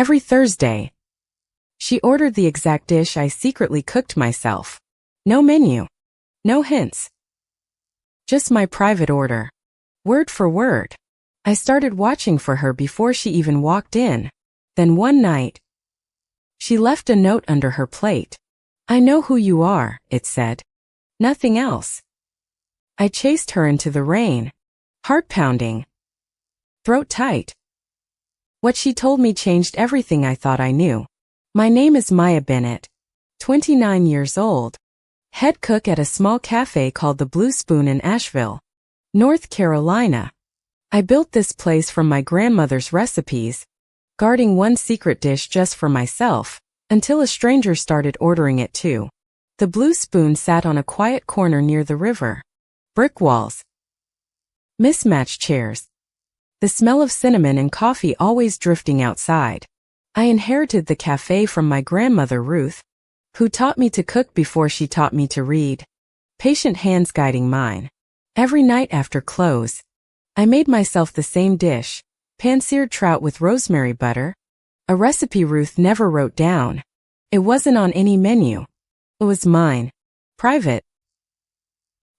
Every Thursday. She ordered the exact dish I secretly cooked myself. No menu. No hints. Just my private order. Word for word. I started watching for her before she even walked in. Then one night, she left a note under her plate. "I know who you are," it said. Nothing else. I chased her into the rain. Heart pounding. Throat tight. What she told me changed everything I thought I knew. My name is Maya Bennett, 29 years old, head cook at a small cafe called the Blue Spoon in Asheville, North Carolina. I built this place from my grandmother's recipes, guarding one secret dish just for myself, until a stranger started ordering it too. The Blue Spoon sat on a quiet corner near the river. Brick walls. Mismatched chairs. The smell of cinnamon and coffee always drifting outside. I inherited the cafe from my grandmother Ruth, who taught me to cook before she taught me to read. Patient hands guiding mine. Every night after close, I made myself the same dish, pan-seared trout with rosemary butter, a recipe Ruth never wrote down. It wasn't on any menu. It was mine. Private.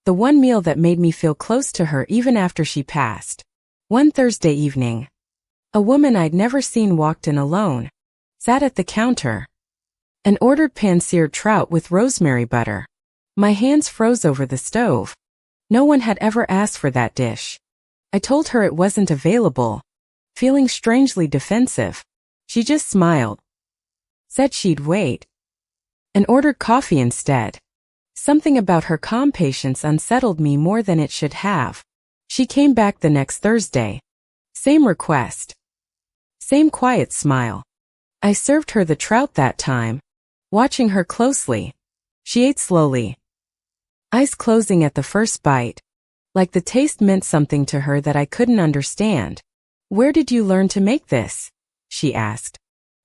The one meal that made me feel close to her even after she passed. One Thursday evening, a woman I'd never seen walked in alone, sat at the counter, and ordered pan-seared trout with rosemary butter. My hands froze over the stove. No one had ever asked for that dish. I told her it wasn't available, feeling strangely defensive. She just smiled, said she'd wait, and ordered coffee instead. Something about her calm patience unsettled me more than it should have. She came back the next Thursday. Same request. Same quiet smile. I served her the trout that time, watching her closely. She ate slowly, eyes closing at the first bite, like the taste meant something to her that I couldn't understand. "Where did you learn to make this?" she asked.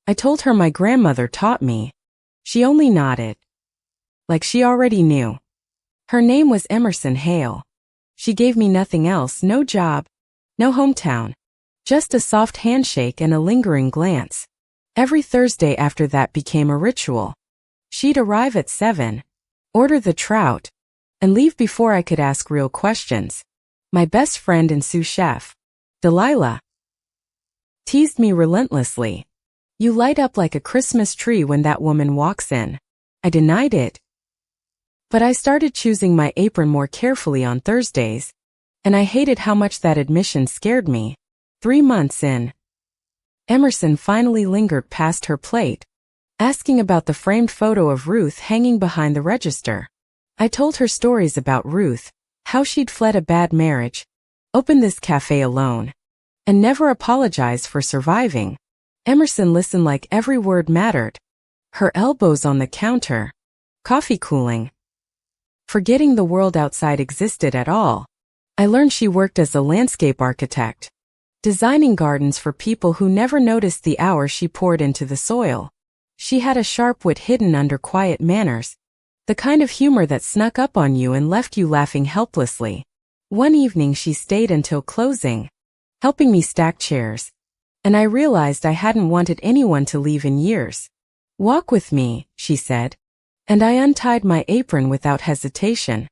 I told her my grandmother taught me. She only nodded, like she already knew. Her name was Emerson Hale. She gave me nothing else, no job, no hometown, just a soft handshake and a lingering glance. Every Thursday after that became a ritual. She'd arrive at 7, order the trout, and leave before I could ask real questions. My best friend and sous chef, Delilah, teased me relentlessly. "You light up like a Christmas tree when that woman walks in." I denied it. But I started choosing my apron more carefully on Thursdays, and I hated how much that admission scared me. 3 months in, Emerson finally lingered past her plate, asking about the framed photo of Ruth hanging behind the register. I told her stories about Ruth, how she'd fled a bad marriage, opened this cafe alone, and never apologized for surviving. Emerson listened like every word mattered. Her elbows on the counter, coffee cooling, forgetting the world outside existed at all. I learned she worked as a landscape architect, designing gardens for people who never noticed the hours she poured into the soil. She had a sharp wit hidden under quiet manners, the kind of humor that snuck up on you and left you laughing helplessly. One evening she stayed until closing, helping me stack chairs, and I realized I hadn't wanted anyone to leave in years. "Walk with me," she said, and I untied my apron without hesitation,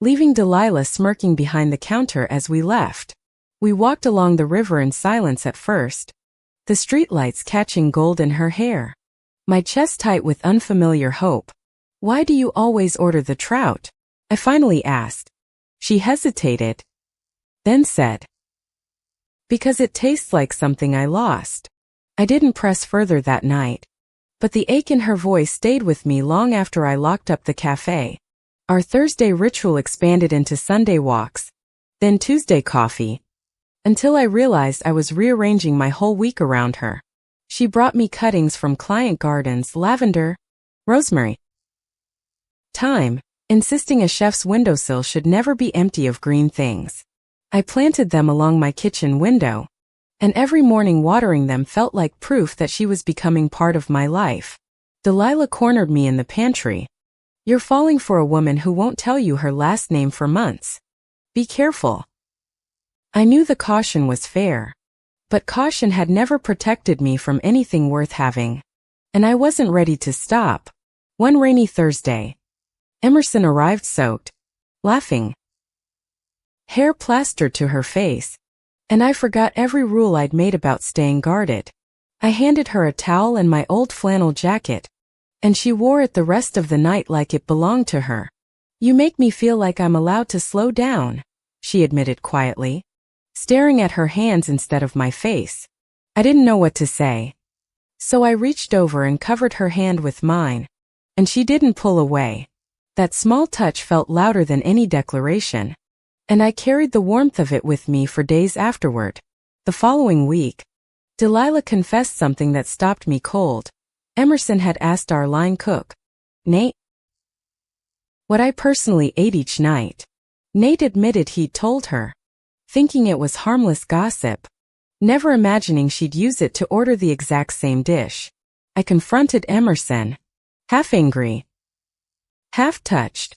leaving Delilah smirking behind the counter as we left. We walked along the river in silence at first, the streetlights catching gold in her hair. My chest tight with unfamiliar hope. "Why do you always order the trout?" I finally asked. She hesitated, then said, "Because it tastes like something I lost." I didn't press further that night, but the ache in her voice stayed with me long after I locked up the cafe. Our Thursday ritual expanded into Sunday walks, then Tuesday coffee, until I realized I was rearranging my whole week around her. She brought me cuttings from client gardens, lavender, rosemary, thyme, insisting a chef's windowsill should never be empty of green things. I planted them along my kitchen window, and every morning watering them felt like proof that she was becoming part of my life. Delilah cornered me in the pantry. "You're falling for a woman who won't tell you her last name for months. Be careful." I knew the caution was fair, But caution had never protected me from anything worth having. And I wasn't ready to stop. One rainy Thursday, Emerson arrived soaked, laughing, hair plastered to her face, and I forgot every rule I'd made about staying guarded. I handed her a towel and my old flannel jacket, and she wore it the rest of the night like it belonged to her. "You make me feel like I'm allowed to slow down," she admitted quietly, staring at her hands instead of my face. I didn't know what to say. So I reached over and covered her hand with mine, and she didn't pull away. That small touch felt louder than any declaration, and I carried the warmth of it with me for days afterward. The following week, Delilah confessed something that stopped me cold. Emerson had asked our line cook, Nate, what I personally ate each night. Nate admitted he'd told her, thinking it was harmless gossip, never imagining she'd use it to order the exact same dish. I confronted Emerson, half angry, half touched.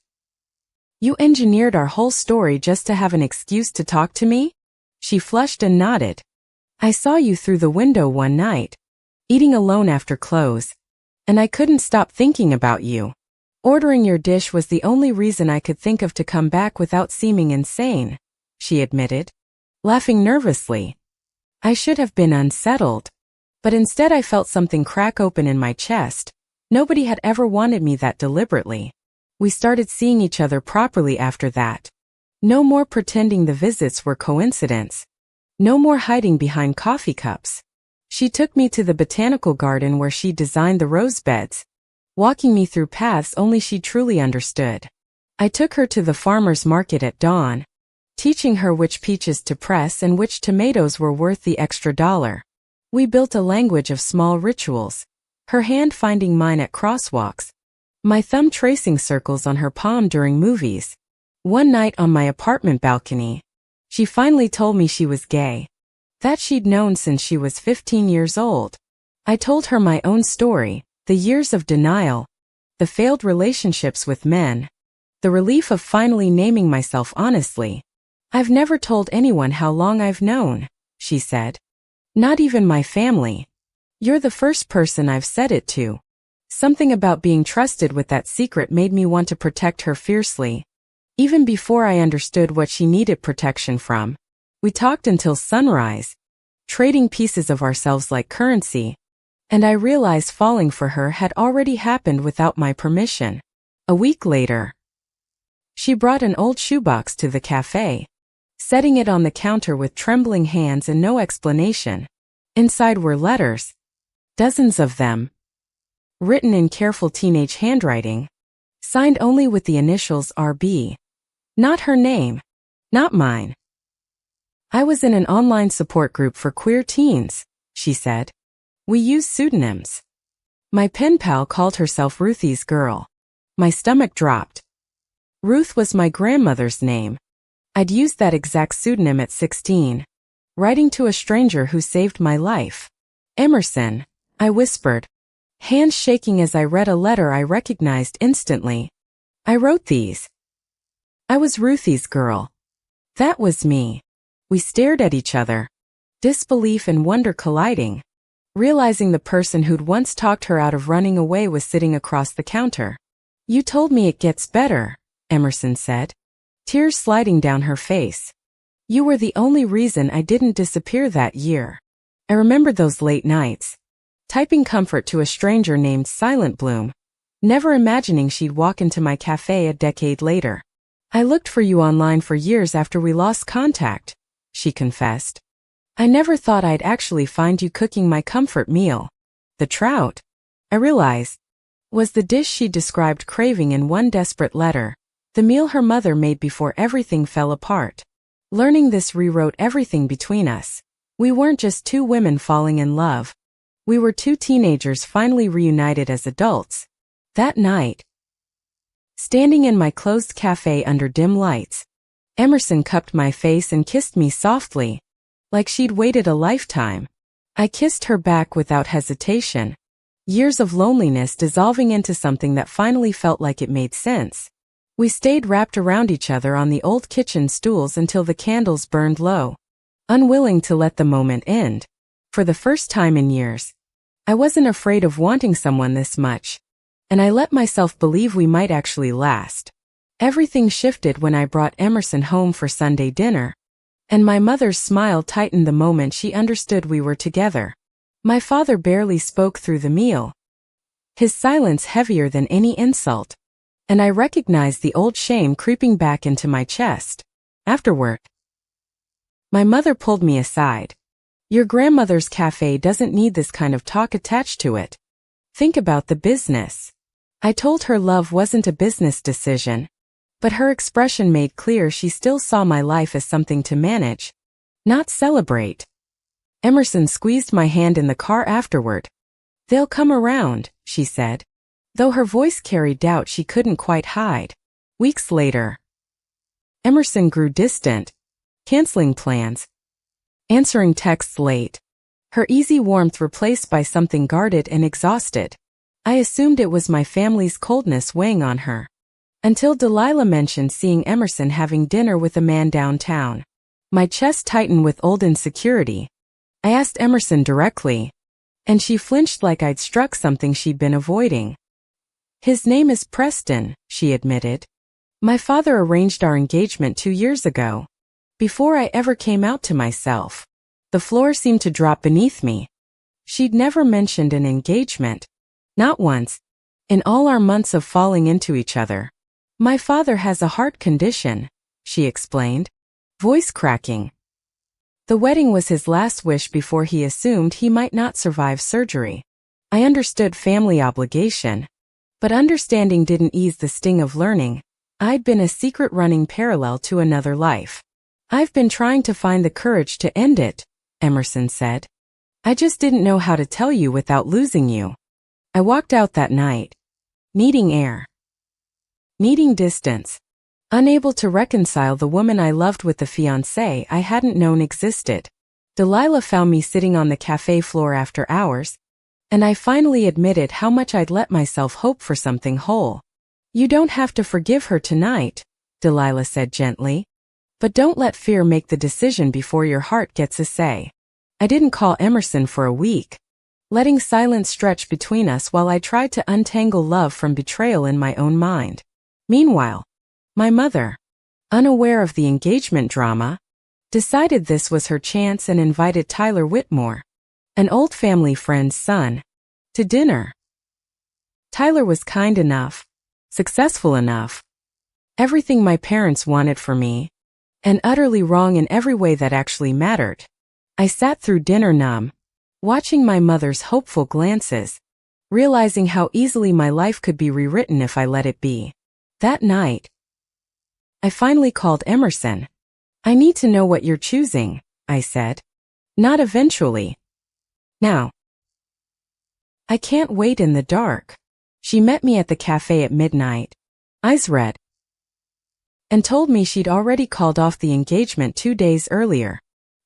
"You engineered our whole story just to have an excuse to talk to me?" She flushed and nodded. "I saw you through the window one night, eating alone after close, and I couldn't stop thinking about you. Ordering your dish was the only reason I could think of to come back without seeming insane," she admitted, laughing nervously. I should have been unsettled, but instead I felt something crack open in my chest. Nobody had ever wanted me that deliberately. We started seeing each other properly after that. No more pretending the visits were coincidence. No more hiding behind coffee cups. She took me to the botanical garden where she designed the rose beds, walking me through paths only she truly understood. I took her to the farmer's market at dawn, teaching her which peaches to press and which tomatoes were worth the extra $1. We built a language of small rituals, her hand finding mine at crosswalks, my thumb tracing circles on her palm during movies. One night on my apartment balcony, she finally told me she was gay, that she'd known since she was 15 years old. I told her my own story, the years of denial, the failed relationships with men, the relief of finally naming myself honestly. "I've never told anyone how long I've known," she said. "Not even my family. You're the first person I've said it to." Something about being trusted with that secret made me want to protect her fiercely. Even before I understood what she needed protection from, we talked until sunrise, trading pieces of ourselves like currency, and I realized falling for her had already happened without my permission. A week later, she brought an old shoebox to the cafe, setting it on the counter with trembling hands and no explanation. Inside were letters, dozens of them, written in careful teenage handwriting, signed only with the initials RB. Not her name, not mine. "I was in an online support group for queer teens," she said. "We used pseudonyms. My pen pal called herself Ruthie's Girl." My stomach dropped. Ruth was my grandmother's name. I'd used that exact pseudonym at 16, writing to a stranger who saved my life. "Emerson," I whispered, hands shaking as I read a letter I recognized instantly. "I wrote these. I was Ruthie's girl. That was me." We stared at each other, disbelief and wonder colliding, realizing the person who'd once talked her out of running away was sitting across the counter. "You told me it gets better," Emerson said, tears sliding down her face. "You were the only reason I didn't disappear that year." I remember those late nights, typing comfort to a stranger named Silent Bloom, never imagining she'd walk into my cafe a decade later. "I looked for you online for years after we lost contact," she confessed. "I never thought I'd actually find you cooking my comfort meal." The trout, I realized, was the dish she described craving in one desperate letter, the meal her mother made before everything fell apart. Learning this rewrote everything between us. We weren't just two women falling in love. We were two teenagers finally reunited as adults. That night, standing in my closed cafe under dim lights, Emerson cupped my face and kissed me softly, like she'd waited a lifetime. I kissed her back without hesitation, years of loneliness dissolving into something that finally felt like it made sense. We stayed wrapped around each other on the old kitchen stools until the candles burned low, unwilling to let the moment end. For the first time in years, I wasn't afraid of wanting someone this much, and I let myself believe we might actually last. Everything shifted when I brought Emerson home for Sunday dinner, and my mother's smile tightened the moment she understood we were together. My father barely spoke through the meal, his silence heavier than any insult, and I recognized the old shame creeping back into my chest. Afterward, my mother pulled me aside. Your grandmother's cafe doesn't need this kind of talk attached to it. Think about the business. I told her love wasn't a business decision, but her expression made clear she still saw my life as something to manage, not celebrate. Emerson squeezed my hand in the car afterward. They'll come around, she said, though her voice carried doubt she couldn't quite hide. Weeks later, Emerson grew distant, canceling plans, answering texts late, her easy warmth replaced by something guarded and exhausted. I assumed it was my family's coldness weighing on her, until Delilah mentioned seeing Emerson having dinner with a man downtown. My chest tightened with old insecurity. I asked Emerson directly, and she flinched like I'd struck something she'd been avoiding. His name is Preston, she admitted. My father arranged our engagement 2 years ago, before I ever came out to myself. The floor seemed to drop beneath me. She'd never mentioned an engagement. Not once, in all our months of falling into each other. My father has a heart condition, she explained, voice cracking. The wedding was his last wish before he assumed he might not survive surgery. I understood family obligation, but understanding didn't ease the sting of learning I'd been a secret running parallel to another life. I've been trying to find the courage to end it, Emerson said. I just didn't know how to tell you without losing you. I walked out that night, needing air, needing distance, unable to reconcile the woman I loved with the fiancé I hadn't known existed. Delilah found me sitting on the cafe floor after hours, and I finally admitted how much I'd let myself hope for something whole. You don't have to forgive her tonight, Delilah said gently. But don't let fear make the decision before your heart gets a say. I didn't call Emerson for a week, letting silence stretch between us while I tried to untangle love from betrayal in my own mind. Meanwhile, my mother, unaware of the engagement drama, decided this was her chance and invited Tyler Whitmore, an old family friend's son, to dinner. Tyler was kind enough, successful enough, everything my parents wanted for me, and utterly wrong in every way that actually mattered. I sat through dinner numb, watching my mother's hopeful glances, realizing how easily my life could be rewritten if I let it be. That night, I finally called Emerson. I need to know what you're choosing, I said. Not eventually. Now. I can't wait in the dark. She met me at the cafe at midnight, eyes red, and told me she'd already called off the engagement 2 days earlier.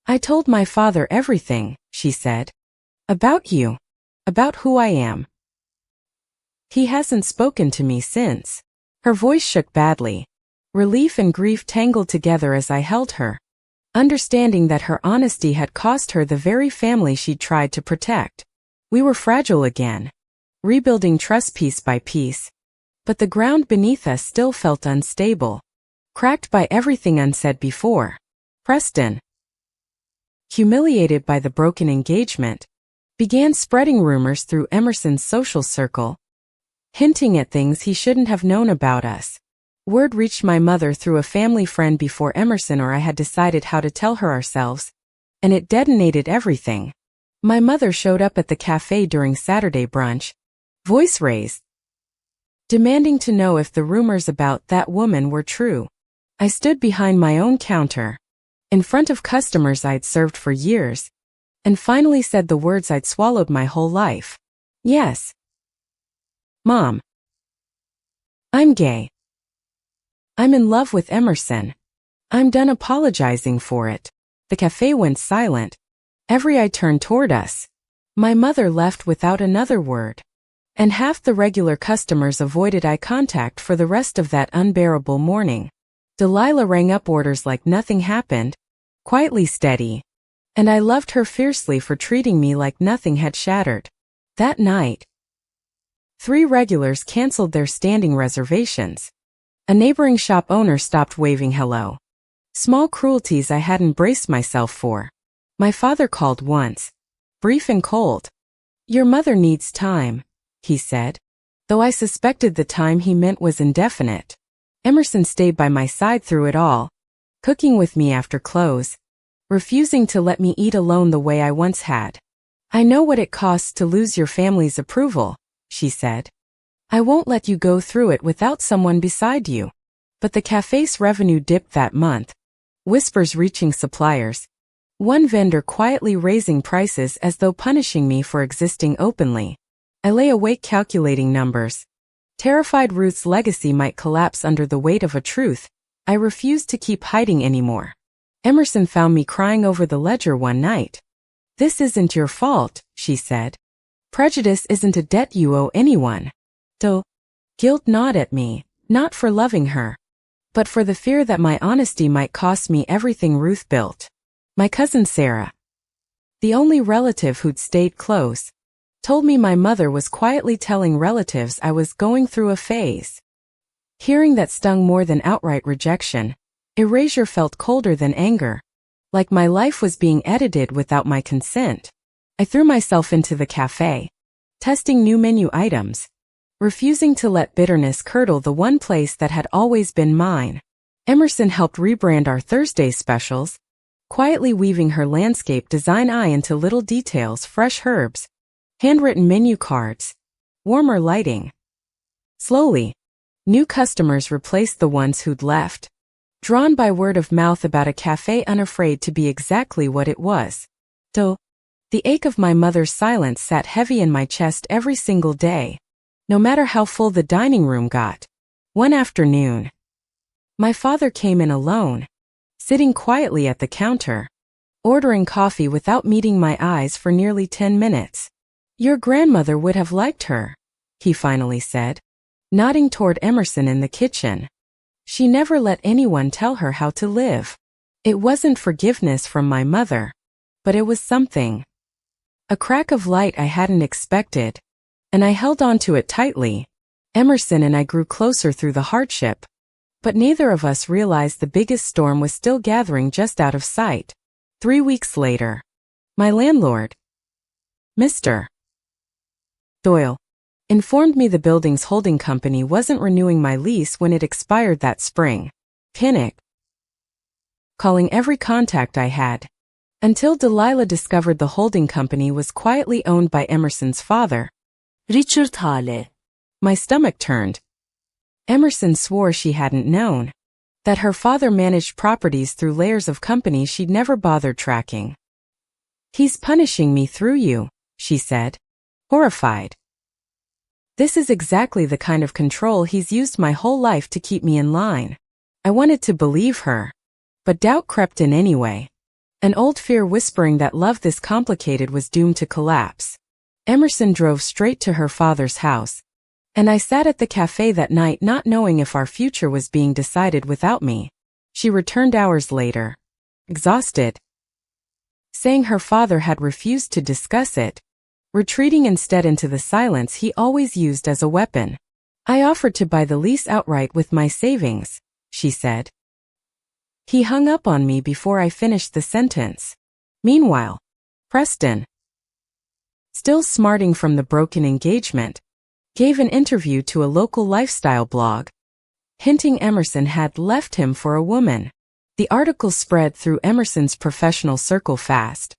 I told my father everything, she said. About you. About who I am. He hasn't spoken to me since. Her voice shook badly. Relief and grief tangled together as I held her, understanding that her honesty had cost her the very family she'd tried to protect. We were fragile again, rebuilding trust piece by piece, but the ground beneath us still felt unstable, cracked by everything unsaid before. Preston, humiliated by the broken engagement, began spreading rumors through Emerson's social circle, hinting at things he shouldn't have known about us. Word reached my mother through a family friend before Emerson or I had decided how to tell her ourselves, and it detonated everything. My mother showed up at the cafe during Saturday brunch, voice raised, demanding to know if the rumors about that woman were true. I stood behind my own counter, in front of customers I'd served for years, and finally said the words I'd swallowed my whole life. Yes. Mom. I'm gay. I'm in love with Emerson. I'm done apologizing for it. The cafe went silent. Every eye turned toward us. My mother left without another word, and half the regular customers avoided eye contact for the rest of that unbearable morning. Delilah rang up orders like nothing happened, quietly steady, And I loved her fiercely for treating me like nothing had shattered. That night, 3 regulars canceled their standing reservations. A neighboring shop owner stopped waving hello. Small cruelties I hadn't braced myself for. My father called once. Brief and cold. "Your mother needs time," he said. Though I suspected the time he meant was indefinite. Emerson stayed by my side through it all, cooking with me after close, refusing to let me eat alone the way I once had. "I know what it costs to lose your family's approval," she said. "I won't let you go through it without someone beside you." But the cafe's revenue dipped that month. Whispers reaching suppliers. One vendor quietly raising prices as though punishing me for existing openly. I lay awake calculating numbers. Terrified Ruth's legacy might collapse under the weight of a truth I refused to keep hiding anymore. Emerson found me crying over the ledger one night. "This isn't your fault," she said. "Prejudice isn't a debt you owe anyone." Guilt gnawed at me, not for loving her, but for the fear that my honesty might cost me everything Ruth built. My cousin Sarah, the only relative who'd stayed close, told me my mother was quietly telling relatives I was going through a phase. Hearing that stung more than outright rejection. Erasure felt colder than anger, like my life was being edited without my consent. I threw myself into the cafe, testing new menu items, refusing to let bitterness curdle the one place that had always been mine. Emerson helped rebrand our Thursday specials, quietly weaving her landscape design eye into little details: fresh herbs, handwritten menu cards, warmer lighting. Slowly, new customers replaced the ones who'd left, drawn by word of mouth about a cafe unafraid to be exactly what it was. The ache of my mother's silence sat heavy in my chest every single day, no matter how full the dining room got. One afternoon, my father came in alone, sitting quietly at the counter, ordering coffee without meeting my eyes for nearly 10 minutes. "Your grandmother would have liked her," he finally said, nodding toward Emerson in the kitchen. "She never let anyone tell her how to live." It wasn't forgiveness from my mother, but it was something. A crack of light I hadn't expected, and I held on to it tightly. Emerson and I grew closer through the hardship, but neither of us realized the biggest storm was still gathering just out of sight. 3 weeks later, my landlord, Mr. Doyle, informed me the building's holding company wasn't renewing my lease when it expired that spring. Panic. Calling every contact I had, until Delilah discovered the holding company was quietly owned by Emerson's father, Richard Hale. My stomach turned. Emerson swore she hadn't known, that her father managed properties through layers of companies she'd never bothered tracking. "He's punishing me through you," she said, horrified. "This is exactly the kind of control he's used my whole life to keep me in line." I wanted to believe her, but doubt crept in anyway. An old fear whispering that love this complicated was doomed to collapse. Emerson drove straight to her father's house, and I sat at the cafe that night not knowing if our future was being decided without me. She returned hours later, exhausted, saying her father had refused to discuss it, retreating instead into the silence he always used as a weapon. "I offered to buy the lease outright with my savings," she said. He hung up on me before I finished the sentence. Meanwhile, Preston, still smarting from the broken engagement, gave an interview to a local lifestyle blog, hinting Emerson had left him for a woman. The article spread through Emerson's professional circle fast,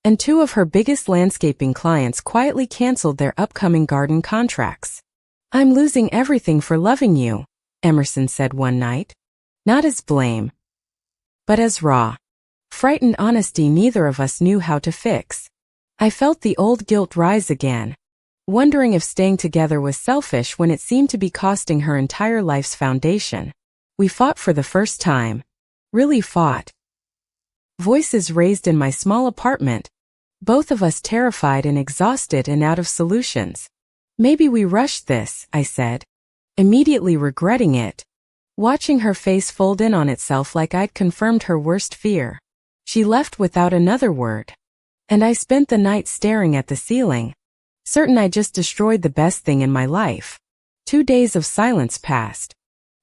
and 2 of her biggest landscaping clients quietly canceled their upcoming garden contracts. "I'm losing everything for loving you," Emerson said one night. Not as blame, but as raw, frightened honesty neither of us knew how to fix. I felt the old guilt rise again, wondering if staying together was selfish when it seemed to be costing her entire life's foundation. We fought for the first time. Really fought. Voices raised in my small apartment, both of us terrified and exhausted and out of solutions. "Maybe we rushed this," I said, immediately regretting it, watching her face fold in on itself like I'd confirmed her worst fear. She left without another word. And I spent the night staring at the ceiling, certain I just destroyed the best thing in my life. 2 days of silence passed.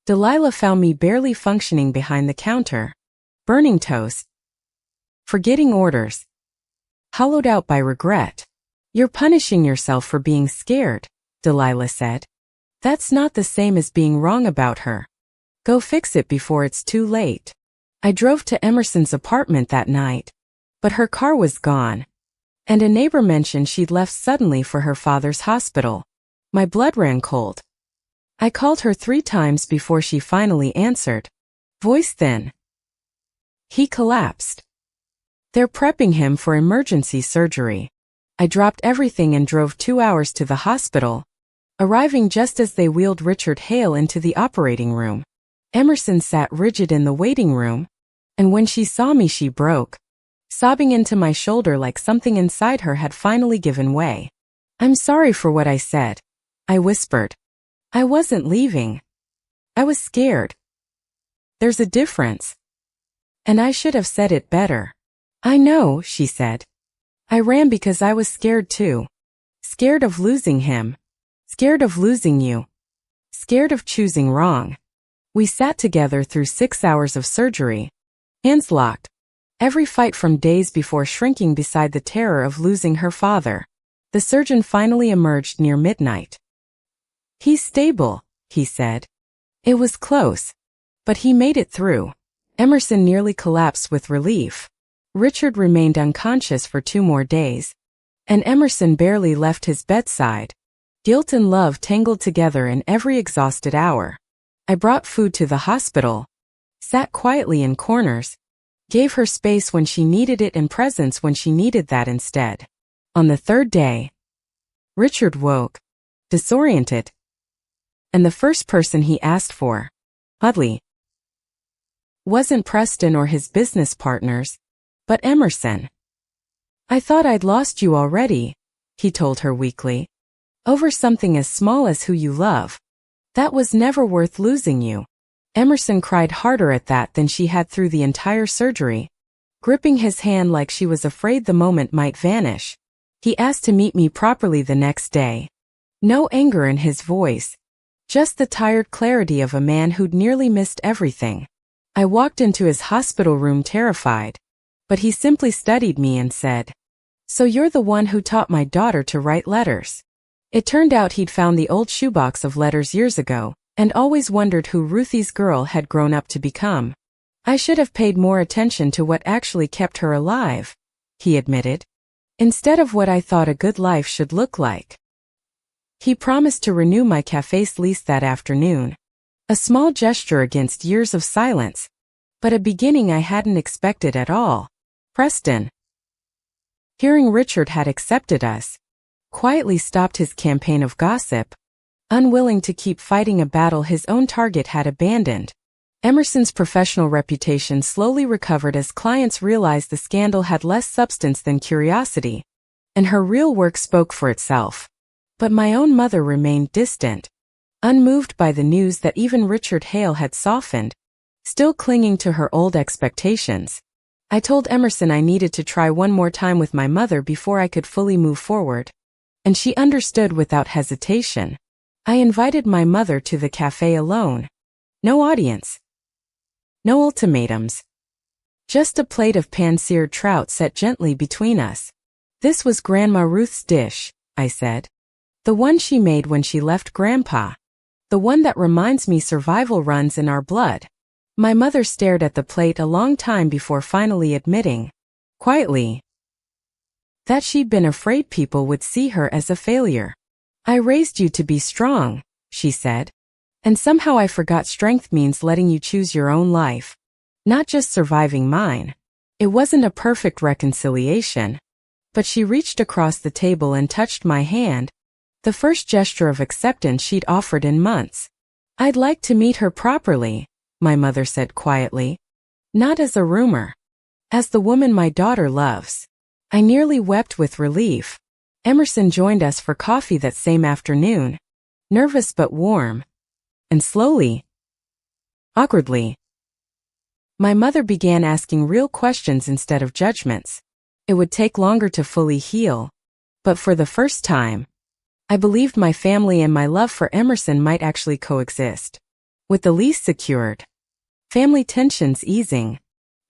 Delilah found me barely functioning behind the counter, burning toast, forgetting orders, hollowed out by regret. You're punishing yourself for being scared, Delilah said. That's not the same as being wrong about her. Go fix it before it's too late. I drove to Emerson's apartment that night, but her car was gone, and a neighbor mentioned she'd left suddenly for her father's hospital. My blood ran cold. I called her 3 times before she finally answered, voice thin. He collapsed. They're prepping him for emergency surgery. I dropped everything and drove 2 hours to the hospital, arriving just as they wheeled Richard Hale into the operating room. Emerson sat rigid in the waiting room, and when she saw me she broke, sobbing into my shoulder like something inside her had finally given way. I'm sorry for what I said, I whispered. I wasn't leaving. I was scared. There's a difference. And I should have said it better. I know, she said. I ran because I was scared too. Scared of losing him. Scared of losing you. Scared of choosing wrong. We sat together through 6 hours of surgery, hands locked, every fight from days before shrinking beside the terror of losing her father. The surgeon finally emerged near midnight. He's stable, he said. It was close, but he made it through. Emerson nearly collapsed with relief. Richard remained unconscious for 2 more days, and Emerson barely left his bedside. Guilt and love tangled together in every exhausted hour. I brought food to the hospital, sat quietly in corners, gave her space when she needed it and presence when she needed that instead. On the 3rd day, Richard woke, disoriented, and the first person he asked for, oddly, wasn't Preston or his business partners, but Emerson. I thought I'd lost you already, he told her weakly. Over something as small as who you love. That was never worth losing you. Emerson cried harder at that than she had through the entire surgery, gripping his hand like she was afraid the moment might vanish. He asked to meet me properly the next day. No anger in his voice, just the tired clarity of a man who'd nearly missed everything. I walked into his hospital room terrified, but he simply studied me and said, "So you're the one who taught my daughter to write letters." It turned out he'd found the old shoebox of letters years ago, and always wondered who Ruthie's girl had grown up to become. I should have paid more attention to what actually kept her alive, he admitted, instead of what I thought a good life should look like. He promised to renew my cafe's lease that afternoon. A small gesture against years of silence, but a beginning I hadn't expected at all. Preston, hearing Richard had accepted us, quietly stopped his campaign of gossip, unwilling to keep fighting a battle his own target had abandoned. Emerson's professional reputation slowly recovered as clients realized the scandal had less substance than curiosity, and her real work spoke for itself. But my own mother remained distant, unmoved by the news that even Richard Hale had softened, still clinging to her old expectations. I told Emerson I needed to try one more time with my mother before I could fully move forward, and she understood without hesitation. I invited my mother to the cafe alone. No audience. No ultimatums. Just a plate of pan-seared trout set gently between us. This was Grandma Ruth's dish, I said. The one she made when she left Grandpa. The one that reminds me survival runs in our blood. My mother stared at the plate a long time before finally admitting, quietly, that she'd been afraid people would see her as a failure. I raised you to be strong, she said. And somehow I forgot strength means letting you choose your own life, not just surviving mine. It wasn't a perfect reconciliation, but she reached across the table and touched my hand, the first gesture of acceptance she'd offered in months. I'd like to meet her properly, my mother said quietly. Not as a rumor. As the woman my daughter loves. I nearly wept with relief. Emerson joined us for coffee that same afternoon, nervous but warm. And slowly, awkwardly, My mother began asking real questions instead of judgments. It would take longer to fully heal, but for the first time, I believed my family and my love for Emerson might actually coexist. With the lease secured, family tensions easing,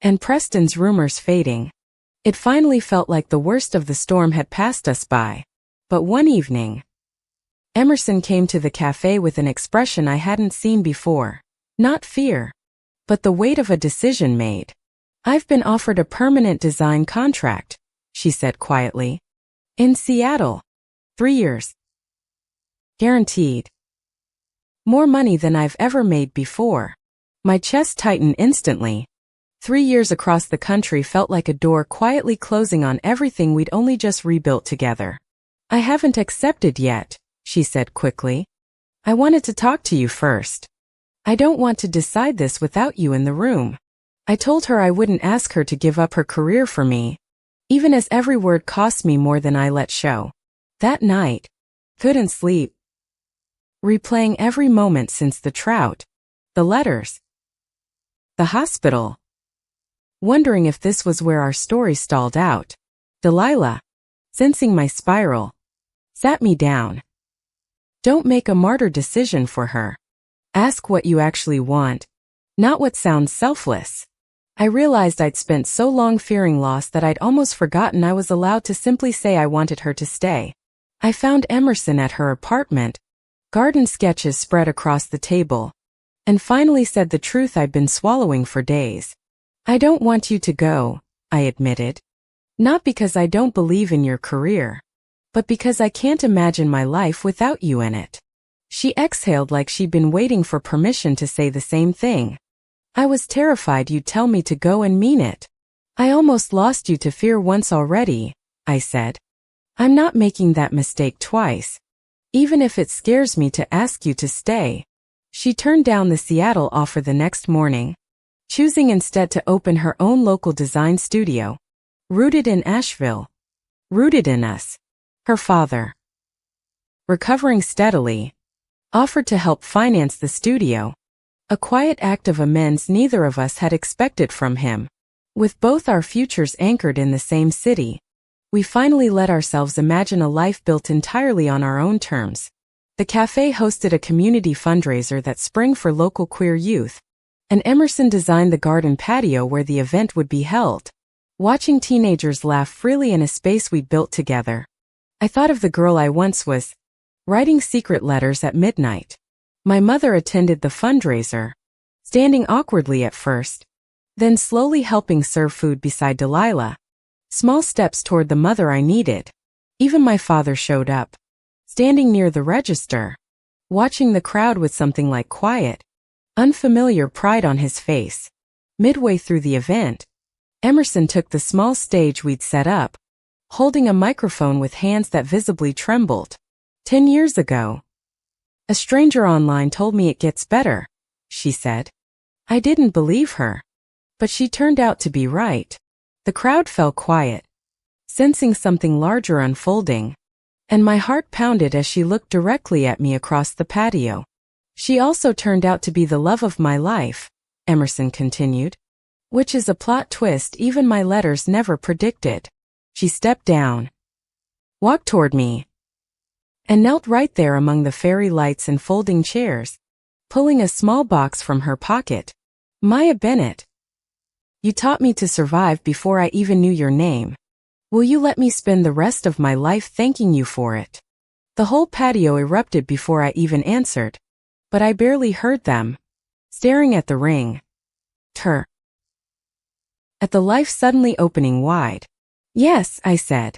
and Preston's rumors fading, it finally felt like the worst of the storm had passed us by. But one evening, Emerson came to the cafe with an expression I hadn't seen before. Not fear, but the weight of a decision made. "I've been offered a permanent design contract," she said quietly. "In Seattle. 3 years. Guaranteed. More money than I've ever made before." My chest tightened instantly. 3 years across the country felt like a door quietly closing on everything we'd only just rebuilt together. "I haven't accepted yet," she said quickly. "I wanted to talk to you first. I don't want to decide this without you in the room." I told her I wouldn't ask her to give up her career for me, even as every word cost me more than I let show. That night, couldn't sleep, replaying every moment since the trout, the letters, the hospital, wondering if this was where our story stalled out. Delilah, sensing my spiral, sat me down. "Don't make a martyr decision for her. Ask what you actually want, not what sounds selfless." I realized I'd spent so long fearing loss that I'd almost forgotten I was allowed to simply say I wanted her to stay. I found Emerson at her apartment, garden sketches spread across the table, and finally said the truth I'd been swallowing for days. "I don't want you to go," I admitted. "Not because I don't believe in your career, but because I can't imagine my life without you in it." She exhaled like she'd been waiting for permission to say the same thing. "I was terrified you'd tell me to go and mean it. I almost lost you to fear once already," I said. "I'm not making that mistake twice, even if it scares me to ask you to stay." She turned down the Seattle offer the next morning, choosing instead to open her own local design studio, rooted in Asheville, rooted in us. Her father, recovering steadily, offered to help finance the studio, a quiet act of amends neither of us had expected from him. With both our futures anchored in the same city, we finally let ourselves imagine a life built entirely on our own terms. The cafe hosted a community fundraiser that spring for local queer youth, and Emerson designed the garden patio where the event would be held. Watching teenagers laugh freely in a space we'd built together, I thought of the girl I once was, writing secret letters at midnight. My mother attended the fundraiser, standing awkwardly at first, then slowly helping serve food beside Delilah. Small steps toward the mother I needed. Even my father showed up, standing near the register, watching the crowd with something like quiet, unfamiliar pride on his face. Midway through the event, Emerson took the small stage we'd set up, holding a microphone with hands that visibly trembled. 10 years ago, a stranger online told me it gets better, she said. I didn't believe her, but she turned out to be right. The crowd fell quiet, sensing something larger unfolding, and my heart pounded as she looked directly at me across the patio. She also turned out to be the love of my life, Emerson continued, which is a plot twist even my letters never predicted. She stepped down, walked toward me, and knelt right there among the fairy lights and folding chairs, pulling a small box from her pocket. Maya Bennett, you taught me to survive before I even knew your name. Will you let me spend the rest of my life thanking you for it? The whole patio erupted before I even answered, but I barely heard them, staring at the ring. At the life suddenly opening wide. Yes, I said,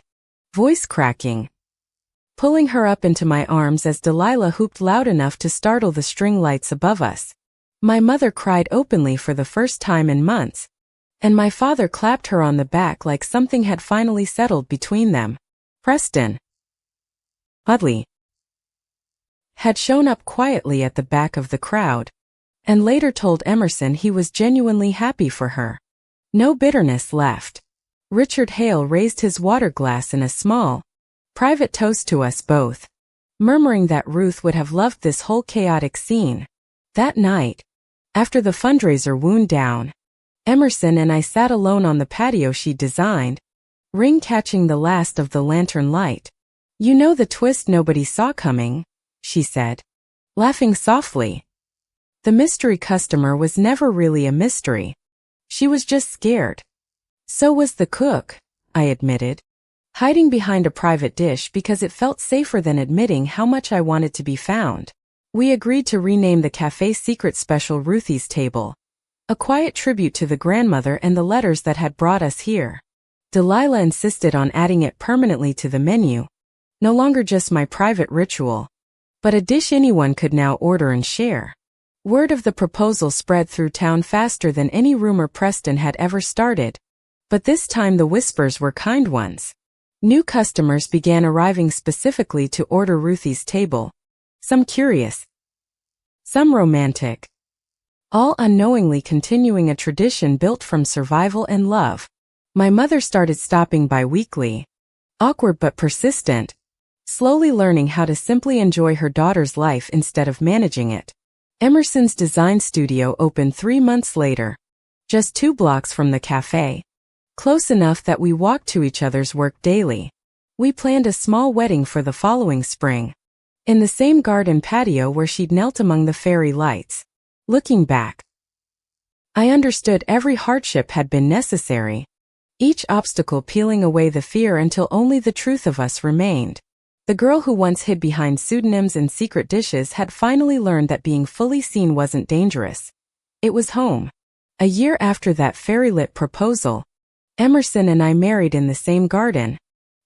voice cracking, pulling her up into my arms as Delilah hooped loud enough to startle the string lights above us. My mother cried openly for the first time in months, and my father clapped her on the back like something had finally settled between them. Preston, oddly, had shown up quietly at the back of the crowd, and later told Emerson he was genuinely happy for her. No bitterness left. Richard Hale raised his water glass in a small, private toast to us both, murmuring that Ruth would have loved this whole chaotic scene. That night, after the fundraiser wound down, Emerson and I sat alone on the patio she'd designed, Ring catching the last of the lantern light. "You know the twist nobody saw coming," she said, laughing softly. The mystery customer was never really a mystery. She was just scared. So was the cook, I admitted, hiding behind a private dish because it felt safer than admitting how much I wanted to be found. We agreed to rename the cafe's secret special Ruthie's Table, a quiet tribute to the grandmother and the letters that had brought us here. Delilah insisted on adding it permanently to the menu, no longer just my private ritual, but a dish anyone could now order and share. Word of the proposal spread through town faster than any rumor Preston had ever started, but this time the whispers were kind ones. New customers began arriving specifically to order Ruthie's Table, some curious, some romantic, all unknowingly continuing a tradition built from survival and love. My mother started stopping by weekly, awkward but persistent, slowly learning how to simply enjoy her daughter's life instead of managing it. Emerson's design studio opened 3 months later, just 2 blocks from the cafe, close enough that we walked to each other's work daily. We planned a small wedding for the following spring, in the same garden patio where she'd knelt among the fairy lights. Looking back, I understood every hardship had been necessary, each obstacle peeling away the fear until only the truth of us remained. The girl who once hid behind pseudonyms and secret dishes had finally learned that being fully seen wasn't dangerous. It was home. A year after that fairy-lit proposal, Emerson and I married in the same garden,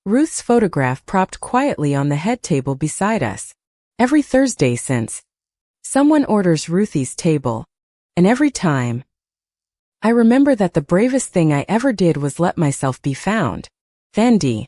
Ruth's photograph propped quietly on the head table beside us. Every Thursday since, someone orders Ruthie's Table, and every time, I remember that the bravest thing I ever did was let myself be found. Fendi.